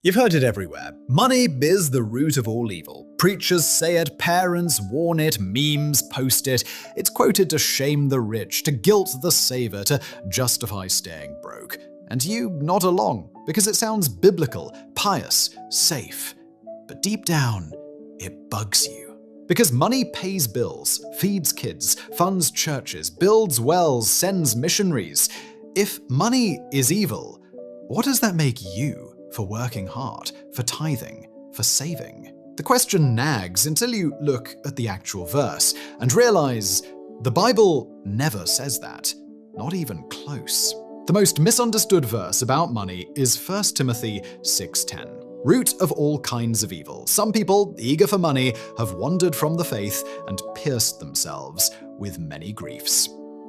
You've heard it everywhere. Money is the root of all evil. Preachers say it, parents warn it, memes post it. It's quoted to shame the rich, to guilt the saver, to justify staying broke. And you nod along, because it sounds biblical, pious, safe. But deep down, it bugs you. Because money pays bills, feeds kids, funds churches, builds wells, sends missionaries. If money is evil, what does that make you for working hard, for tithing, for saving? The question nags until you look at the actual verse and realize the Bible never says that, not even close. The most misunderstood verse about money is 1 Timothy 6:10. Root of all kinds of evil. Some people, eager for money, have wandered from the faith and pierced themselves with many griefs.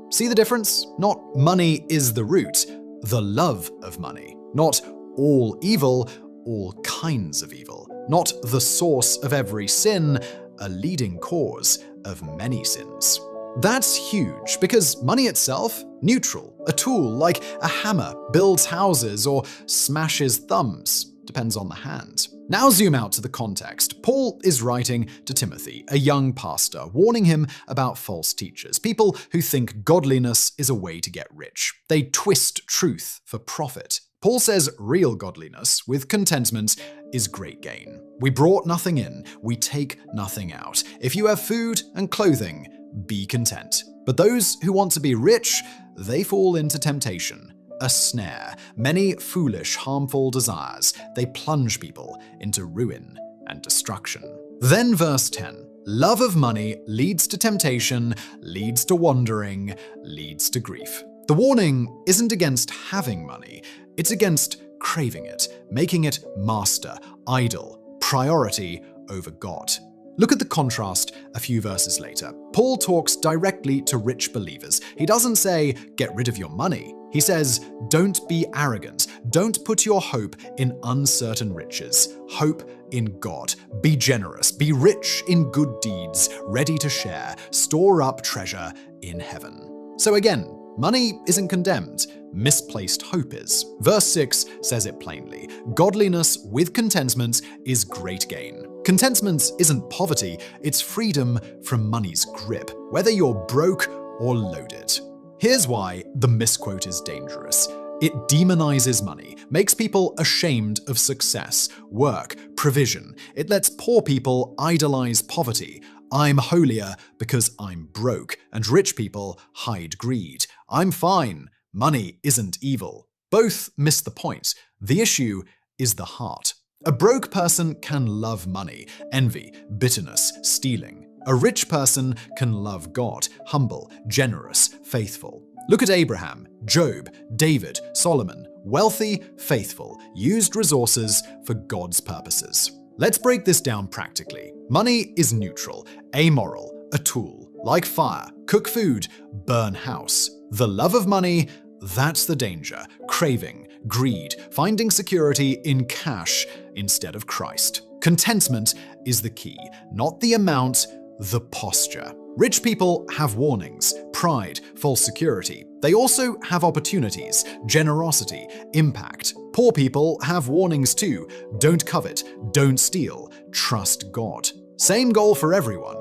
See the difference? Not money is the root, the love of money. Not all evil, all kinds of evil. Not the source of every sin, a leading cause of many sins. That's huge because money itself, neutral. A tool like a hammer builds houses or smashes thumbs. Depends on the hand. Now zoom out to the context. Paul is writing to Timothy, a young pastor, warning him about false teachers, people who think godliness is a way to get rich. They twist truth for profit. Paul says real godliness, with contentment, is great gain. We brought nothing in, we take nothing out. If you have food and clothing, be content. But those who want to be rich, they fall into temptation, a snare, many foolish, harmful desires. They plunge people into ruin and destruction. Then verse 10. Love of money leads to temptation, leads to wandering, leads to grief. The warning isn't against having money, it's against craving it, making it master, idol, priority over God. Look at the contrast a few verses later. Paul talks directly to rich believers. He doesn't say, get rid of your money. He says, don't be arrogant. Don't put your hope in uncertain riches. Hope in God. Be generous. Be rich in good deeds, ready to share. Store up treasure in heaven. So again, money isn't condemned. Misplaced hope is. Verse 6 says it plainly. Godliness with contentment is great gain. Contentment isn't poverty, it's freedom from money's grip, whether you're broke or loaded. Here's why the misquote is dangerous. It demonizes money, makes people ashamed of success, work, provision. It lets poor people idolize poverty. I'm holier because I'm broke, and rich people hide greed. I'm fine. Money isn't evil. Both miss the point. The issue is the heart. A broke person can love money, envy, bitterness, stealing. A rich person can love God, humble, generous, faithful. Look at Abraham, Job, David, Solomon. Wealthy, faithful, used resources for God's purposes. Let's break this down practically. Money is neutral, amoral, a tool. Like fire, cook food, burn house. The love of money, that's the danger. Craving, greed, finding security in cash instead of Christ. Contentment is the key, not the amount, the posture. Rich people have warnings, pride, false security. They also have opportunities, generosity, impact. Poor people have warnings too. Don't covet, don't steal, trust God. Same goal for everyone,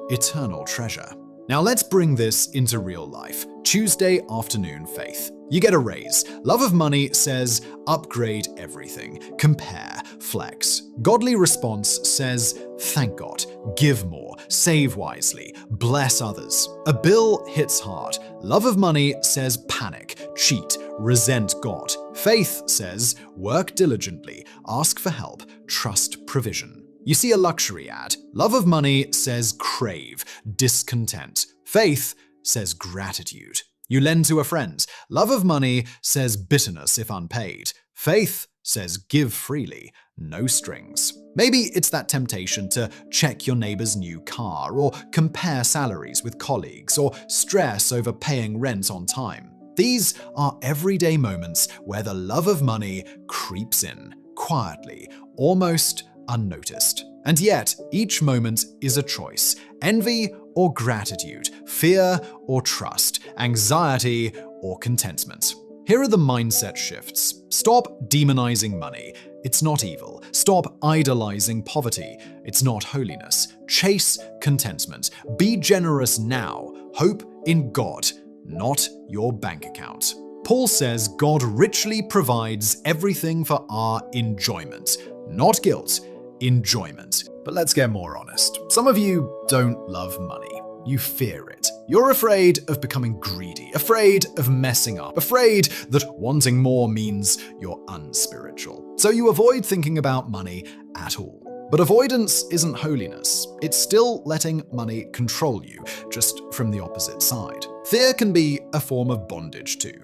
eternal treasure. Now let's bring this into real life. Tuesday afternoon faith. You get a raise. Love of money says upgrade everything, compare, flex. Godly response says thank God, give more, save wisely, bless others. A bill hits hard. Love of money says panic, cheat, resent God. Faith says work diligently, ask for help, trust provision. You see a luxury ad. Love of money says crave, discontent. Faith says gratitude. You lend to a friend. Love of money says bitterness if unpaid. Faith says give freely, no strings. Maybe it's that temptation to check your neighbor's new car, or compare salaries with colleagues, or stress over paying rent on time. These are everyday moments where the love of money creeps in, quietly, almost unnoticed. And yet, each moment is a choice. Envy or gratitude, fear or trust, anxiety or contentment. Here are the mindset shifts. Stop demonizing money. It's not evil. Stop idolizing poverty. It's not holiness. Chase contentment. Be generous now. Hope in God, not your bank account. Paul says God richly provides everything for our enjoyment, not guilt, enjoyment. But let's get more honest. Some of you don't love money. You fear it. You're afraid of becoming greedy, afraid of messing up, afraid that wanting more means you're unspiritual. So you avoid thinking about money at all. But avoidance isn't holiness. It's still letting money control you, just from the opposite side. Fear can be a form of bondage too.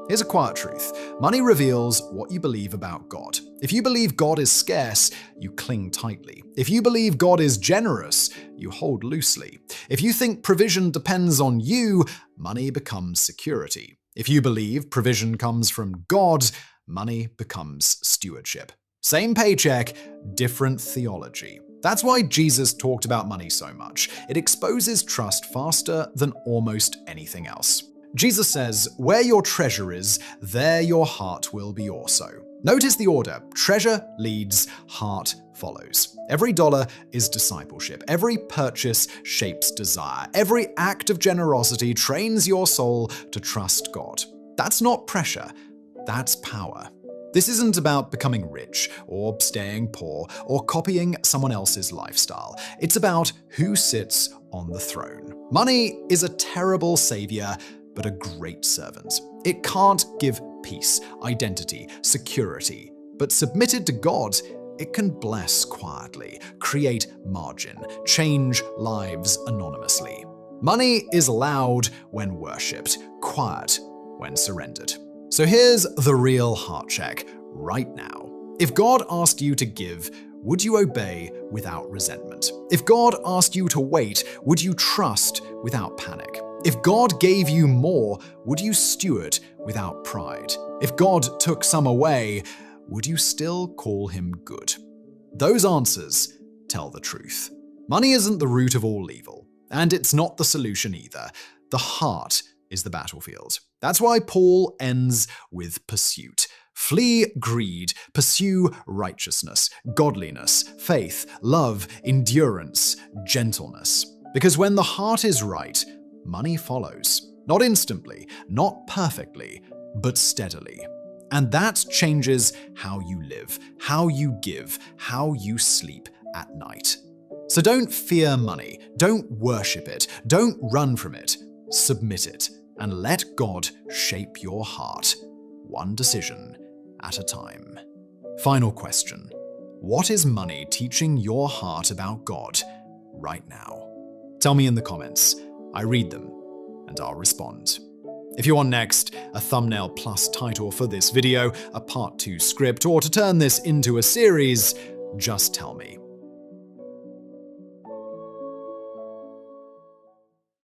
Here's a quiet truth. Money reveals what you believe about God. If you believe God is scarce, you cling tightly. If you believe God is generous, you hold loosely. If you think provision depends on you, money becomes security. If you believe provision comes from God, money becomes stewardship. Same paycheck, different theology. That's why Jesus talked about money so much. It exposes trust faster than almost anything else. Jesus says, "Where your treasure is, there your heart will be also." Notice the order. Treasure leads, heart follows. Every dollar is discipleship. Every purchase shapes desire. Every act of generosity trains your soul to trust God. That's not pressure. That's power. This isn't about becoming rich or staying poor or copying someone else's lifestyle. It's about who sits on the throne. Money is a terrible savior, but a great servant. It can't give peace, identity, security, but submitted to God, it can bless quietly, create margin, change lives anonymously. Money is loud when worshipped, quiet when surrendered. So here's the real heart check right now. If God asked you to give, would you obey without resentment? If God asked you to wait, would you trust without panic? If God gave you more, would you steward without pride? If God took some away, would you still call him good? Those answers tell the truth. Money isn't the root of all evil, and it's not the solution either. The heart is the battlefield. That's why Paul ends with pursuit. Flee greed, pursue righteousness, godliness, faith, love, endurance, gentleness. Because when the heart is right, money follows. Not instantly, not perfectly, but steadily. And that changes how you live, how you give, how you sleep at night. So don't fear money, don't worship it, don't run from it, submit it, and let God shape your heart, one decision at a time. Final question. What is money teaching your heart about God right now? Tell me in the comments. I read them, and I'll respond. If you want next, a thumbnail plus title for this video, a part 2 script, or to turn this into a series, just tell me.